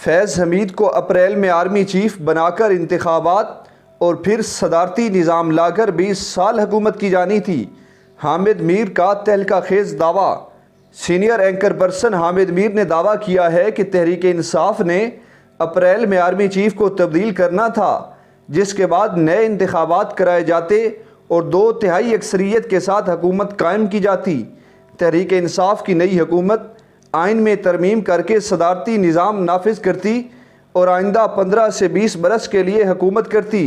فیض حمید کو اپریل میں army chief بنا کر انتخابات اور پھر صدارتی نظام لا کر 20 سال حکومت کی جانی تھی۔ حامد میر کا تہلکہ خیز دعویٰ۔ سینئر اینکر پرسن حامد میر نے دعویٰ کیا ہے کہ تحریک انصاف نے اپریل میں آرمی چیف کو تبدیل کرنا تھا، جس کے بعد نئے انتخابات کرائے جاتے اور 2/3 اکثریت کے ساتھ حکومت قائم کی جاتی۔ تحریک انصاف کی نئی حکومت آئین میں ترمیم کر کے صدارتی نظام نافذ کرتی اور آئندہ 15 سے 20 برس کے لیے حکومت کرتی،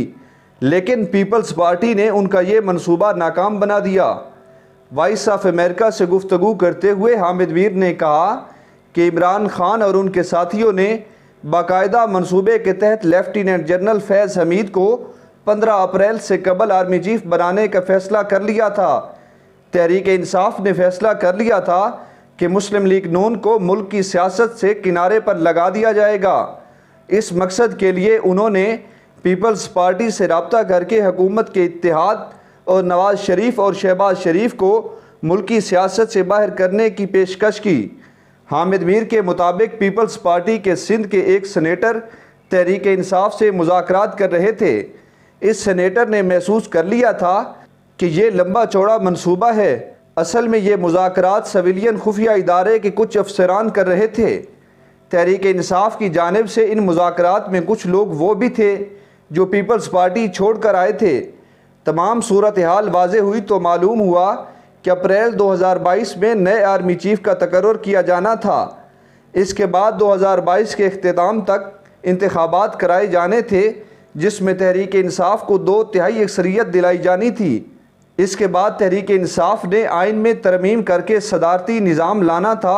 لیکن پیپلز پارٹی نے ان کا یہ منصوبہ ناکام بنا دیا۔ وائس آف امریکہ سے گفتگو کرتے ہوئے حامد میر نے کہا کہ عمران خان اور ان کے ساتھیوں نے باقاعدہ منصوبے کے تحت لیفٹیننٹ جنرل فیض حمید کو 15 اپریل سے قبل آرمی چیف بنانے کا فیصلہ کر لیا تھا۔ تحریک انصاف نے فیصلہ کر لیا تھا کہ مسلم لیگ نون کو ملک کی سیاست سے کنارے پر لگا دیا جائے گا۔ اس مقصد کے لیے انہوں نے پیپلز پارٹی سے رابطہ کر کے حکومت کے اتحاد اور نواز شریف اور شہباز شریف کو ملکی سیاست سے باہر کرنے کی پیشکش کی۔ حامد میر کے مطابق پیپلز پارٹی کے سندھ کے ایک سینیٹر تحریک انصاف سے مذاکرات کر رہے تھے۔ اس سینیٹر نے محسوس کر لیا تھا کہ یہ لمبا چوڑا منصوبہ ہے۔ اصل میں یہ مذاکرات سویلین خفیہ ادارے کے کچھ افسران کر رہے تھے۔ تحریک انصاف کی جانب سے ان مذاکرات میں کچھ لوگ وہ بھی تھے جو پیپلز پارٹی چھوڑ کر آئے تھے۔ تمام صورتحال واضح ہوئی تو معلوم ہوا کہ اپریل 2022 میں نئے آرمی چیف کا تقرر کیا جانا تھا۔ اس کے بعد 2022 کے اختتام تک انتخابات کرائے جانے تھے، جس میں تحریک انصاف کو 2/3 اکثریت دلائی جانی تھی۔ اس کے بعد تحریک انصاف نے آئین میں ترمیم کر کے صدارتی نظام لانا تھا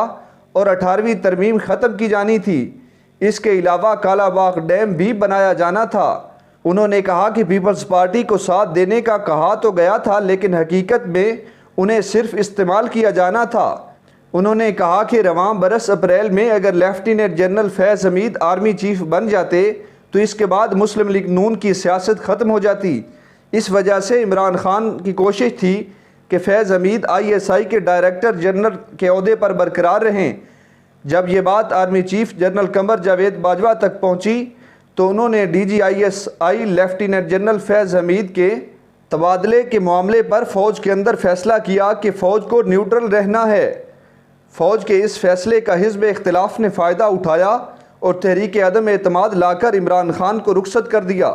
اور 18ویں ترمیم ختم کی جانی تھی۔ اس کے علاوہ کالا باغ ڈیم بھی بنایا جانا تھا۔ انہوں نے کہا کہ پیپلز پارٹی کو ساتھ دینے کا کہا تو گیا تھا، لیکن حقیقت میں انہیں صرف استعمال کیا جانا تھا۔ انہوں نے کہا کہ رواں برس اپریل میں اگر لیفٹیننٹ جنرل فیض حمید آرمی چیف بن جاتے تو اس کے بعد مسلم لیگ نون کی سیاست ختم ہو جاتی۔ اس وجہ سے عمران خان کی کوشش تھی کہ فیض حمید ISI کے ڈائریکٹر جنرل کے عہدے پر برقرار رہیں۔ جب یہ بات army chief general Qamar Javed Bajwa تک پہنچی تو انہوں نے DGISI لیفٹیننٹ جنرل فیض حمید کے تبادلے کے معاملے پر فوج کے اندر فیصلہ کیا کہ فوج کو نیوٹرل رہنا ہے۔ فوج کے اس فیصلے کا حزب اختلاف نے فائدہ اٹھایا اور تحریک عدم اعتماد لا کر عمران خان کو رخصت کر دیا۔